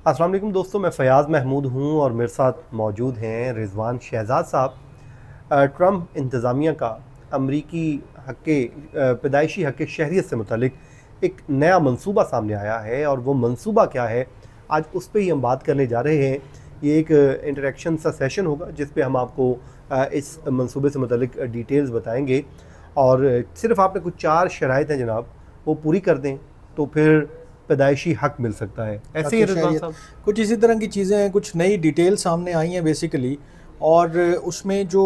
अस्सलाम वालेकुम दोस्तों, मैं फ़याज़ महमूद हूँ और मेरे साथ मौजूद हैं रिजवान शहजाद साहब। ट्रम्प इंतज़ामिया का अमरीकी पैदाइशी हक़ शहरियत से मुतल्लिक एक नया मंसूबा सामने आया है, और वो मंसूबा क्या है आज उस पर ही हम बात करने जा रहे हैं। ये एक इंटरेक्शन सा सेशन होगा जिस पे हम आपको इस मंसूबे से मुतल्लिक डिटेल्स बताएंगे, और सिर्फ आपने कुछ 4 शराइत हैं जनाब, वो पूरी कर दें तो फिर पैदाइशी हक मिल सकता है। ऐसे ही रिजवान साहब कुछ इसी तरह की चीज़ें हैं, कुछ नई डिटेल सामने आई हैं बेसिकली, और उसमें जो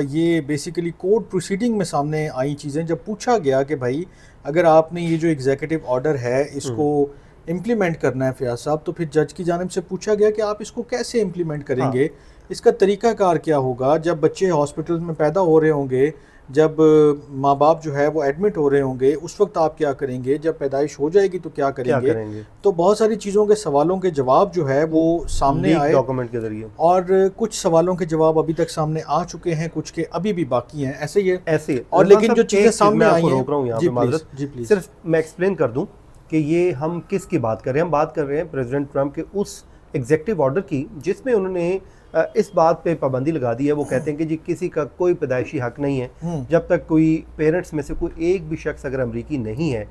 ये बेसिकली कोर्ट प्रोसीडिंग में सामने आई चीज़ें, जब पूछा गया कि भाई अगर आपने ये जो एग्जीक्यूटिव ऑर्डर है इसको इम्प्लीमेंट करना है फयाज साहब, तो फिर जज की जानिब से पूछा गया कि आप इसको कैसे इम्प्लीमेंट करेंगे, इसका तरीक़ाकार क्या होगा। जब बच्चे हॉस्पिटल में पैदा हो रहे होंगे, जब माँ बाप जो है वो एडमिट हो रहे होंगे, उस वक्त आप क्या करेंगे, जब पैदाइश हो जाएगी तो क्या करेंगे। तो बहुत सारी चीज़ों के सवालों के जवाब जो है वो सामने आए डॉक्यूमेंट के जरिए, और कुछ सवालों के जवाब अभी तक सामने आ चुके हैं, कुछ के अभी भी बाकी हैं। ऐसे ही ऐसे और लेकिन जो चीज़ें सामने आई हैं, रोक रहा हूँ यहाँ पे, माजरत, सिर्फ मैं एक्सप्लेन कर दूँ कि ये हम किस की बात कर रहे हैं। हम बात कर रहे हैं प्रेसिडेंट ट्रम्प के उस एग्जीक्यूटिव ऑर्डर की जिसमें उन्होंने इस बात पे पाबंदी लगा दी है। वो कहते हैं कि जी किसी का कोई पैदाइशी हक नहीं है जब तक कोई पेरेंट्स में से कोई एक भी शख्स अगर अमरीकी नहीं है,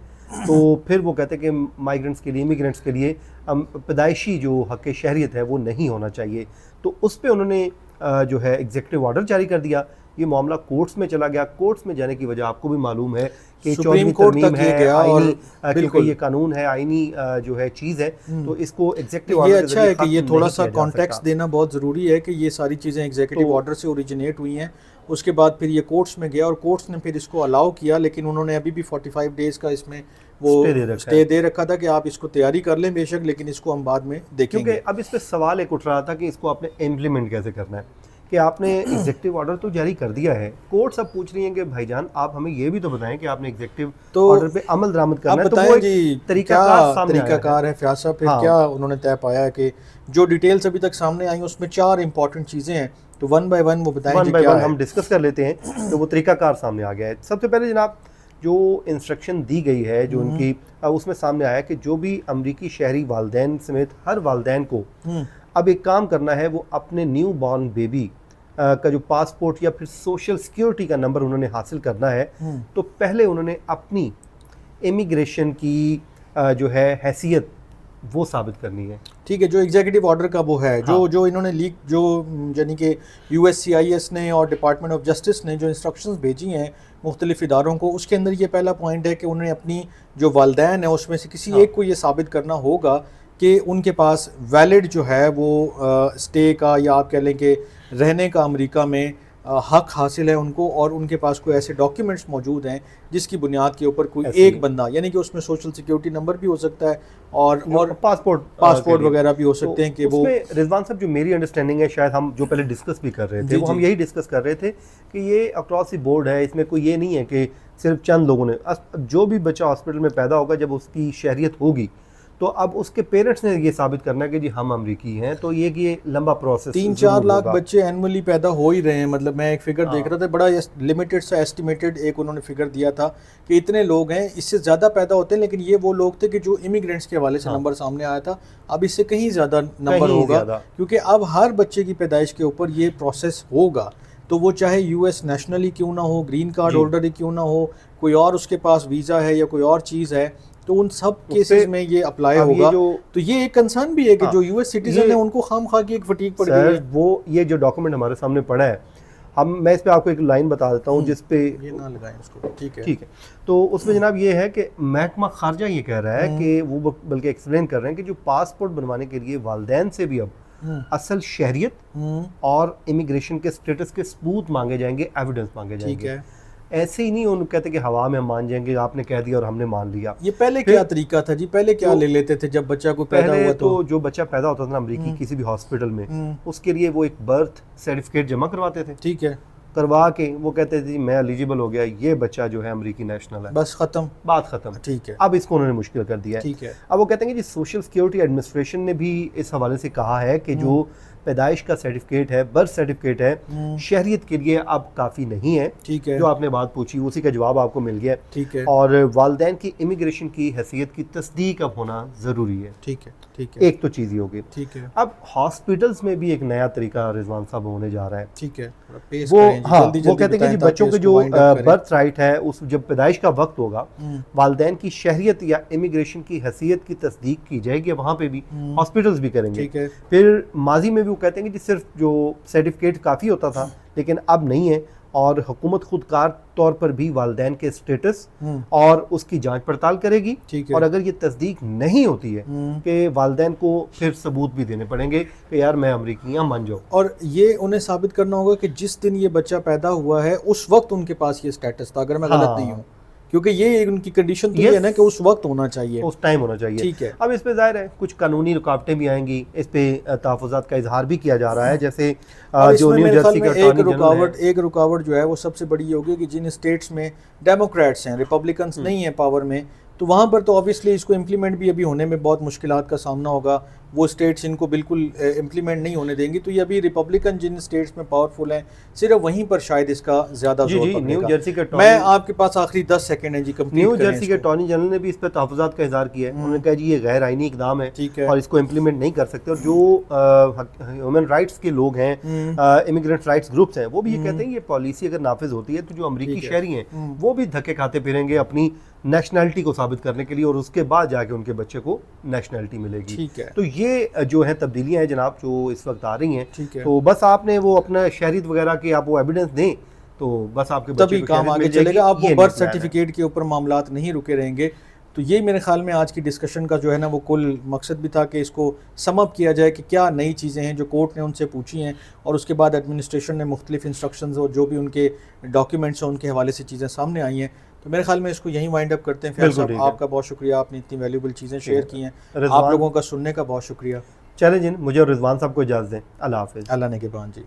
तो फिर वो कहते हैं कि माइग्रेंट्स के लिए, इमिग्रेंट्स के लिए पैदाइशी जो हक शहरियत है वो नहीं होना चाहिए। तो उस पर उन्होंने जो है एग्जीक्यूटिव ऑर्डर जारी कर दिया। ये मामला कोर्ट्स में चला गया। कोर्ट्स में जाने की वजह आपको भी मालूम है कि सुप्रीम कोर्ट तक ये गया, और क्योंकि ये कानून है, आईनी जो है चीज़ है, तो इसको एग्जीक्यूटिव ऑर्डर, ये अच्छा है कि ये थोड़ा सा कॉन्टेक्स्ट देना बहुत ज़रूरी है कि ये सारी चीज़ें एग्जीक्यूटिव ऑर्डर से ओरिजिनेट हुई हैं। उसके बाद फिर ये कोर्ट्स में गया और कोर्ट्स ने फिर इसको अलाउ किया, लेकिन उन्होंने अभी भी 45 डेज़ का इसमें वो स्टे दे रखा था कि आप इसको तैयारी कर लें बेशक, लेकिन इसको हम बाद में देखेंगे। क्योंकि अब इस पर सवाल एक उठ रहा था कि इसको आपने इम्प्लीमेंट कैसे करना है, कि आपने एग्जीक्यूटिव ऑर्डर तो जारी कर दिया है, कोर्ट सब पूछ रही हैं कि भाईजान आप हमें ये भी तो बताएं कि आपने एग्जीक्यूटिव ऑर्डर पे अमल दरामद करना है। तो वो तरीकाकार है फयाज साहब, फिर क्या उन्होंने तय पाया है कि जो डिटेल्स अभी तक सामने आई उसमें 4 इंपॉर्टेंट चीज़ें हैं, तो वन बाय वन वो बताएं क्या है। हम डिस्कस कर लेते हैं। तो वो तरीकाकार सामने आ गया है। सबसे पहले जनाब जो इंस्ट्रक्शन दी गई है, जो उनकी उसमें सामने आया कि जो भी अमरीकी शहरी वालदैन समेत हर वालदैन को अब एक काम करना है, वो अपने न्यू बॉर्न बेबी का जो पासपोर्ट या फिर सोशल सिक्योरिटी का नंबर उन्होंने हासिल करना है, तो पहले उन्होंने अपनी इमिग्रेशन की जो है हैसियत वो साबित करनी है। ठीक है, जो एग्जीक्यूटिव ऑर्डर का वो है, जो इन्होंने लीक, जो यानी कि USCIS ने और डिपार्टमेंट ऑफ जस्टिस ने जो इंस्ट्रक्शंस भेजी हैं मुख्तलिफ इदारों को, उसके अंदर ये पहला पॉइंट है कि उन्हें अपनी जो वालदैन है उसमें से किसी एक को ये साबित करना होगा कि उनके पास वैलिड जो है वो स्टे का, या आप कह लें कि रहने का अमेरिका में हक हासिल है उनको, और उनके पास कोई ऐसे डॉक्यूमेंट्स मौजूद हैं जिसकी बुनियाद के ऊपर कोई एक बंदा, यानी कि उसमें सोशल सिक्योरिटी नंबर भी हो सकता है और पासपोर्ट वगैरह भी हो सकते हैं कि वो। रिजवान साहब, जो मेरी अंडरस्टैंडिंग है, शायद हम जो पहले डिस्कस भी कर रहे थे, वो हम यही डिस्कस कर रहे थे कि ये अक्रॉस द बोर्ड है, इसमें कोई ये नहीं है कि सिर्फ चंद लोगों ने। जो भी बच्चा हॉस्पिटल में पैदा होगा, जब उसकी शहरियत होगी, तो अब उसके पेरेंट्स ने ये साबित करना है कि जी हम अमरीकी हैं। तो ये लंबा प्रोसेस, 3-4 लाख बच्चे एनुअली पैदा हो ही रहे हैं। मतलब मैं एक फिगर देख रहा था, बड़ा लिमिटेड सा एस्टिमेटेड एक उन्होंने फिगर दिया था कि इतने लोग हैं, इससे ज़्यादा पैदा होते हैं, लेकिन ये वो लोग थे कि जो इमिग्रेंट्स के हवाले से नंबर सामने आया था। अब इससे कहीं ज़्यादा नंबर होगा, क्योंकि अब हर बच्चे की पैदाइश के ऊपर ये प्रोसेस होगा, तो वो चाहे US नेशनल ही क्यों ना हो, ग्रीन कार्ड होल्डर ही क्यों ना हो, कोई और उसके पास वीज़ा है या कोई और चीज़ है, तो उन सब केसेस में ये अप्लाई होगा। तो ये एक कंसर्न भी है कि जो US सिटीजन है उनको खामखा की एक फटीक पड़ गई है। वो ये जो डॉक्यूमेंट हमारे सामने पड़ा है, मैं इस पे आपको एक लाइन बता देता हूँ जिस पे ये ना लगाएं उसको। ठीक है। तो उसमें जनाब ये है कि महकमा खारजा ये कह रहा है कि वो बल्कि एक्सप्लेन कर रहे हैं कि जो पासपोर्ट बनवाने के लिए वालदैन से भी अब असल शहरियत और इमिग्रेशन के स्टेटस के सबूत मांगे जाएंगे, एविडेंस मांगे जाएंगे। ठीक है, ऐसे ही नहीं उन कहते कि हवा में मान जाएंगे, आपने कह दिया और हमने मान लिया। ये पहले क्या तरीका था जी? पहले क्या ले लेते थे जब बच्चा को पैदा हुआ? तो जो बच्चा पैदा होता था ना अमरीकी किसी भी हॉस्पिटल में, उसके लिए वो एक बर्थ सर्टिफिकेट जमा करवाते थे। ठीक है, करवा के वो कहते थे मैं एलिजिबल हो गया, ये बच्चा जो है अमरीकी नेशनल है, बस खत्म, बात खत्म। ठीक है, अब इसको उन्होंने मुश्किल कर दिया है। ठीक है, अब वो कहते हैं कि जी सोशल सिक्योरिटी एडमिनिस्ट्रेशन ने भी इस हवाले से कहा है कि जो پیدائش کا سرٹیفکیٹ ہے، برتھ سرٹیفکیٹ ہے، شہریت کے لیے اب کافی نہیں ہے. ٹھیک ہے. جو آپ نے بات پوچھی اسی کا جواب آپ کو مل گیا. ٹھیک ہے. اور والدین کی امیگریشن کی حیثیت کی تصدیق اب ہونا ضروری ہے. ٹھیک ہے. ٹھیک ہے. ایک تو چیز ہی ہوگی. ٹھیک ہے. اب ہاسپٹلس میں بھی ایک نیا طریقہ رضوان صاحب ہونے جا رہا ہے. ٹھیک ہے. وہ کہتے ہیں کہ بچوں کے جو برتھ رائٹ ہے اس جب پیدائش کا وقت ہوگا والدین کی شہریت یا امیگریشن کی حیثیت کی تصدیق کی جائے گی. وہاں پہ بھی ہاسپٹلس بھی کریں گے. پھر ماضی میں بھی وہ کہتے ہیں کہ صرف جو سرٹیفکیٹ کافی ہوتا تھا لیکن اب نہیں ہے، اور حکومت خودکار طور پر بھی والدین کے سٹیٹس اور اس کی جانچ پڑتال کرے گی. اور اگر یہ تصدیق نہیں ہوتی ہے کہ والدین کو پھر ثبوت بھی دینے پڑیں گے کہ یار میں امریکی ہوں، مان جاؤ. اور یہ انہیں ثابت کرنا ہوگا کہ جس دن یہ بچہ پیدا ہوا ہے اس وقت ان کے پاس یہ سٹیٹس تھا، اگر میں غلط نہیں ہوں، کیونکہ یہ ان کی کنڈیشن تو یہ ہے نا کہ اس وقت ہونا چاہیے، اس ٹائم ہونا چاہیے. ٹھیک ہے. اب اس پہ ظاہر ہے کچھ قانونی رکاوٹیں بھی آئیں گی، اس پہ تحفظات کا اظہار بھی کیا جا رہا ہے. جیسے جو نیو جرسی کا ایک رکاوٹ جو ہے وہ سب سے بڑی یہ ہوگی کہ جن اسٹیٹس میں ڈیموکریٹس ہیں، ریپبلکنس نہیں ہیں پاور میں، تو وہاں پر تو آبویسلی اس کو امپلیمنٹ بھی ابھی ہونے میں بہت مشکلات کا سامنا ہوگا. وہ اسٹیٹس ان کو بالکل امپلیمنٹ نہیں ہونے دیں گی، تو یہ ابھی ریپبلکن جن اسٹیٹس میں پاورفل ہیں صرف وہیں پر شاید اس کا زیادہ زور پڑے گا. میں آپ کے پاس آخری 10 سیکنڈ ہیں جی کمپلیٹ نیو جرسی کے اٹارنی جنرل نے بھی اس پہ تحفظات کا اظہار کیا ہے. انہوں نے کہا جی یہ غیر آئینی اقدام ہے اور اس کو امپلیمنٹ نہیں کر سکتے. اور جو ہیومن رائٹس کے لوگ ہیں، امیگرینٹ رائٹس گروپس ہیں، وہ بھی یہ کہتے ہیں یہ پالیسی اگر نافذ ہوتی ہے تو جو امریکی شہری ہیں وہ بھی دھکے کھاتے پھریں گے اپنی نیشنلٹی کو ثابت کرنے کے لیے، اور اس کے بعد جا کے ان کے بچے کو نیشنلٹی ملے گی. تو یہ جو ہیں تبدیلیاں ہیں جناب جو اس وقت آ رہی ہیں. تو بس آپ نے وہ اپنا شہریت وغیرہ کی آپ وہ ایویڈنس دیں تو بس آپ کے تبھی کام آگے چلے گا. آپ وہ برتھ سرٹیفکیٹ کے اوپر معاملات نہیں رکے رہیں گے. تو یہ میرے خیال میں آج کی ڈسکشن کا جو ہے نا وہ کل مقصد بھی تھا کہ اس کو سم اپ کیا جائے کہ کیا نئی چیزیں ہیں جو کورٹ نے ان سے پوچھی ہیں، اور اس کے بعد ایڈمنسٹریشن نے مختلف انسٹرکشنز اور جو بھی ان کے ڈاکیومنٹس ہیں ان کے حوالے سے چیزیں سامنے آئی ہیں. تو میرے خیال میں اس کو یہیں وائنڈ اپ کرتے ہیں. فیاض صاحب آپ کا بہت شکریہ، آپ نے اتنی ویلیوبل چیزیں شیئر کی ہیں. آپ لوگوں کا سننے کا بہت شکریہ. چلیں جن مجھے اور رضوان صاحب کو اجازت دیں. اللہ حافظ. اللہ نگہبان جی.